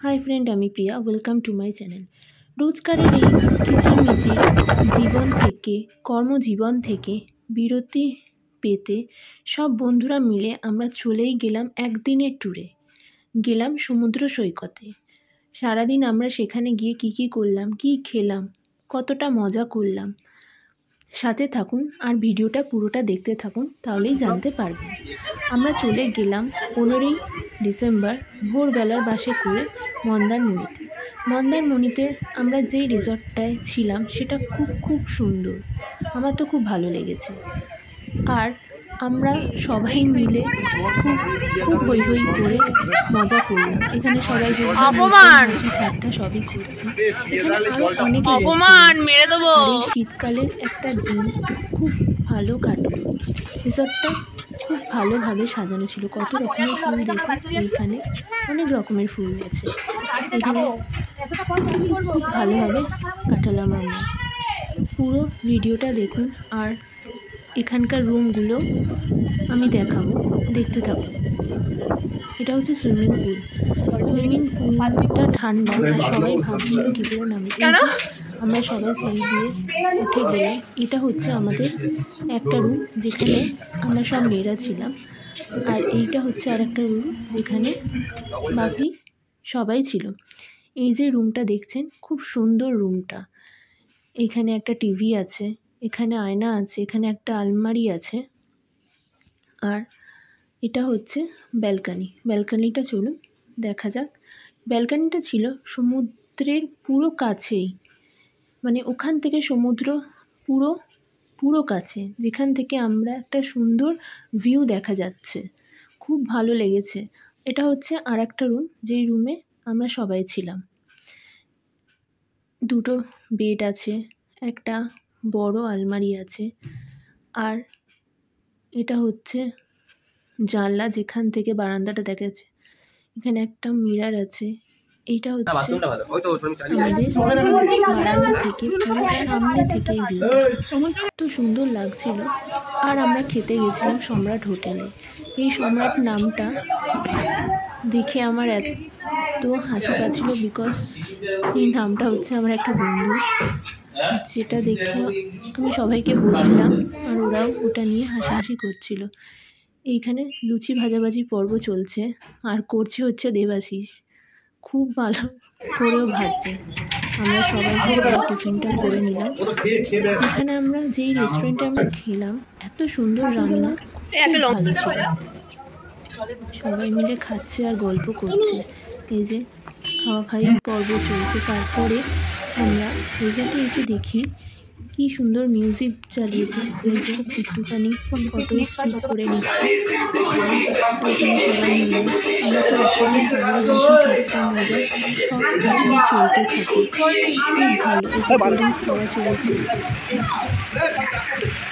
High friend, আমি Priya. Welcome to my channel. রোজকারের এই কিচিরমিচির জীবন থেকে, কর্মজীবন থেকে বিরতি পেতে সব বন্ধুরা মিলে আমরা চলেই গেলাম একদিনের ট্যুরে। গেলাম সমুদ্র সৈকতে। সারাদিন আমরা সেখানে গিয়ে কী করলাম, কী খেলাম, কতটা মজা করলাম, সাথে থাকুন আর ভিডিওটা পুরোটা দেখতে থাকুন, তাহলেই জানতে পারবেন। আমরা চলে গেলাম 15ই ডিসেম্বর ভোরবেলার বাসে করে মন্দারমণিতে। মন্দারমণিতে আমরা যেই রিসর্টটায় ছিলাম সেটা খুব সুন্দর, আমার তো খুব ভালো লেগেছে। আর আমরা সবাই মিলে খুব হই হই করে মজা করলাম। এখানে সবাই ঠাট্টা সবই করছে। এখানে আরও অনেকে শীতকালের একটা দিন খুব ভালো কাটলো। রিসর্টটা খুব ভালোভাবে সাজানো ছিল। কত রকমের ফুল দেখুন, এখানে অনেক রকমের ফুল আছে। এখানে খুব ভালোভাবে কাটালাম আমরা। পুরো ভিডিওটা দেখুন আর এখানকার রুমগুলো আমি দেখাবো, দেখতে থাকুন। এটা হচ্ছে সুইমিং পুল। সুইমিং পুলটা ঠান্ডা আর সবাই ভাবছিল কী করে নামে। আমরা সবাই সিঁড়ি দিয়ে উঠে গেলাম। এটা হচ্ছে আমাদের একটা রুম যেখানে আমরা সব মেয়েরা ছিলাম, আর এইটা হচ্ছে আর একটা রুম যেখানে বাকি সবাই ছিল। এই যে রুমটা দেখছেন, খুব সুন্দর রুমটা। এখানে একটা টিভি আছে, এখানে আয়না আছে, এখানে একটা আলমারি আছে, আর এটা হচ্ছে ব্যালকানি। ব্যালকানিটা চলুন দেখা যাক। ব্যালকানিটা ছিল সমুদ্রের পুরো কাছেই, মানে ওখান থেকে সমুদ্র পুরো কাছে, যেখান থেকে আমরা একটা সুন্দর ভিউ দেখা যাচ্ছে। খুব ভালো লেগেছে। এটা হচ্ছে আর একটা রুম, যেই রুমে আমরা সবাই ছিলাম। দুটো বেড আছে, একটা বড় আলমারি আছে, আর এটা হচ্ছে জানলা, যেখান থেকে বারান্দাটা দেখা যাচ্ছে। এখানে একটা মিরর আছে। এইটা হচ্ছে আমাদের বারান্দা থেকে পুরো সামনে থেকে এত সুন্দর লাগছিল। আর আমরা খেতে গেছিলাম সম্রাট হোটেলে। এই সম্রাট নামটা দেখে আমার এত হাসি পাচ্ছিল, বিকজ এই নামটা হচ্ছে আমার একটা বন্ধু, যেটা দেখে আমি সবাইকে বলছিলাম আর ওরাও ওটা নিয়ে হাসাহাসি করছিল। এইখানে লুচি ভাজাভাজি পর্ব চলছে, আর করছে হচ্ছে দেবাশিস। খুব ভালো করেও ভাজছে। আমরা সবাই টিফিনটা করে নিলাম। যেখানে আমরা যেই রেস্টুরেন্টে আমরা খেলাম, এত সুন্দর রান্না, খুব ভালো ছিল। সবাই মিলে খাচ্ছে আর গল্প করছে। এই যে খাওয়া পর্ব চলছে। তারপরে আমরা রিসর্টে এসে দেখি কি সুন্দর মিউজিক চালিয়েছে। এই যে একটুখানি ফটো শ্যুট করে নিচ্ছি। সবাই মিলে আমরা তো একসাথে ভালোবাসা, ঠাট্টা, মজা সব কিছু চলতে থাকে। খুব ভালো। এই যে কোল্ড ড্রিঙ্কস খাওয়া চলছে।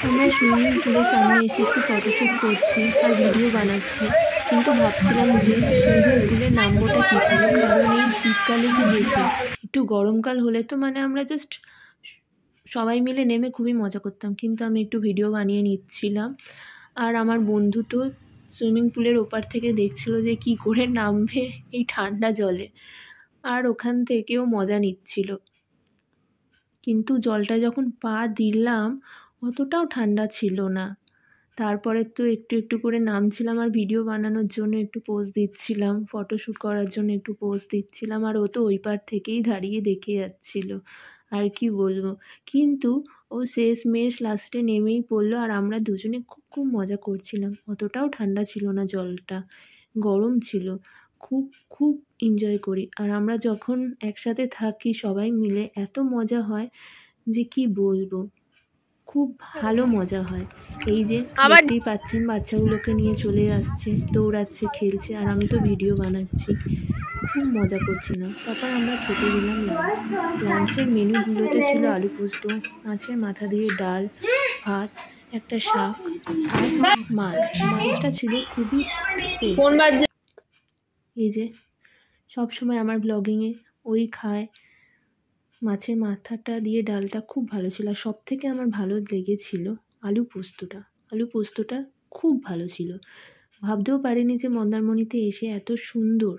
আমরা সুইমিং পুলের সামনে এসে একটু ফটোশ্যুট করছি আর ভিডিও বানাচ্ছি, কিন্তু ভাবছিলাম যে সুইমিং পুলে নামবোটা কী করে, কারণ এই শীতকালে যে গেছি, একটু গরমকাল হলে তো মানে আমরা জাস্ট সবাই মিলে নেমে খুবই মজা করতাম, কিন্তু আমি একটু ভিডিও বানিয়ে নিচ্ছিলাম। আর আমার বন্ধু তো সুইমিং পুলের ওপার থেকে দেখছিল যে কি করে নামবে এই ঠান্ডা জলে, আর ওখান থেকেও মজা নিচ্ছিল। কিন্তু জলটা যখন পা দিলাম অতটাও ঠান্ডা ছিল না। তারপরে তো একটু করে নামছিলাম আর ভিডিও বানানোর জন্য একটু পোজ দিচ্ছিলাম, ফটোশ্যুট করার জন্য একটু পোজ দিচ্ছিলাম, আর ও তো ওই পার থেকেই দাঁড়িয়ে দেখে যাচ্ছিল। আর কি বলবো, কিন্তু ও শেষমেশ লাস্টে নেমেই পড়লো, আর আমরা দুজনে খুব মজা করছিলাম। অতটাও ঠান্ডা ছিল না, জলটা গরম ছিল। খুব এনজয় করি। আর আমরা যখন একসাথে থাকি সবাই মিলে এত মজা হয় যে কি বলবো, খুব ভালো মজা হয়। এই যে দেখতেই পাচ্ছেন, বাচ্চাগুলোকে নিয়ে চলে আসছে, দৌড়াচ্ছে, খেলছে, আর আমি তো ভিডিও বানাচ্ছি। খুব মজা করছিলাম। তারপর আমরা খেতে গেলাম লাঞ্চের মেনুগুলোতে ছিল আলু পোস্ত, মাছের মাথা দিয়ে ডাল, ভাত, একটা শাক আর মাছটা ছিল খুবই এই যে সব সময় আমার ব্লগিংয়ে ওই খায়। মাছের মাথাটা দিয়ে ডালটা খুব ভালো ছিল। আর সব থেকে আমার ভালো লেগেছিল আলু পোস্তটা খুব ভালো ছিল। ভাবতেও পারিনি যে মন্দারমণিতে এসে এত সুন্দর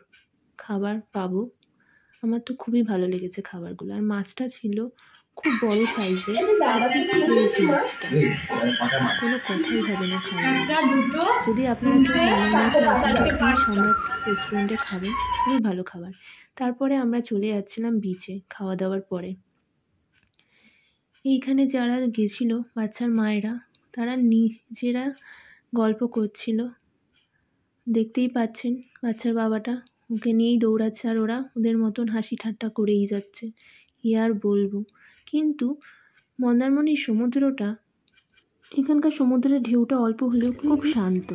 খাবার পাবো। আমার তো খুবই ভালো লেগেছে খাবারগুলো। আর মাছটা ছিল খুব বড় সাইজের, ফ্রেশ মাছটা, কোনো কথাই হবে না খাবার। যদি আপনারা কেউ ময়নামতিতে আসেন প্লিজ সমাজ রেস্টুরেন্টে খাবেন, খুবই ভালো খাবার। তারপরে আমরা চলে যাচ্ছিলাম বিচে খাওয়া দাওয়ার পরে। এইখানে যারা গেছিল বাচ্চার মায়েরা, তারা নিজেরা গল্প করছিল, দেখতেই পাচ্ছেন বাচ্চার বাবাটা ওকে নিয়েই দৌড়াচ্ছে আর ওরা ওদের মতন হাসি ঠাট্টা করেই যাচ্ছে। কি আর বলবো। কিন্তু মন্দারমণির সমুদ্রটা, এখানকার সমুদ্রের ঢেউটা অল্প হলেও খুব শান্ত।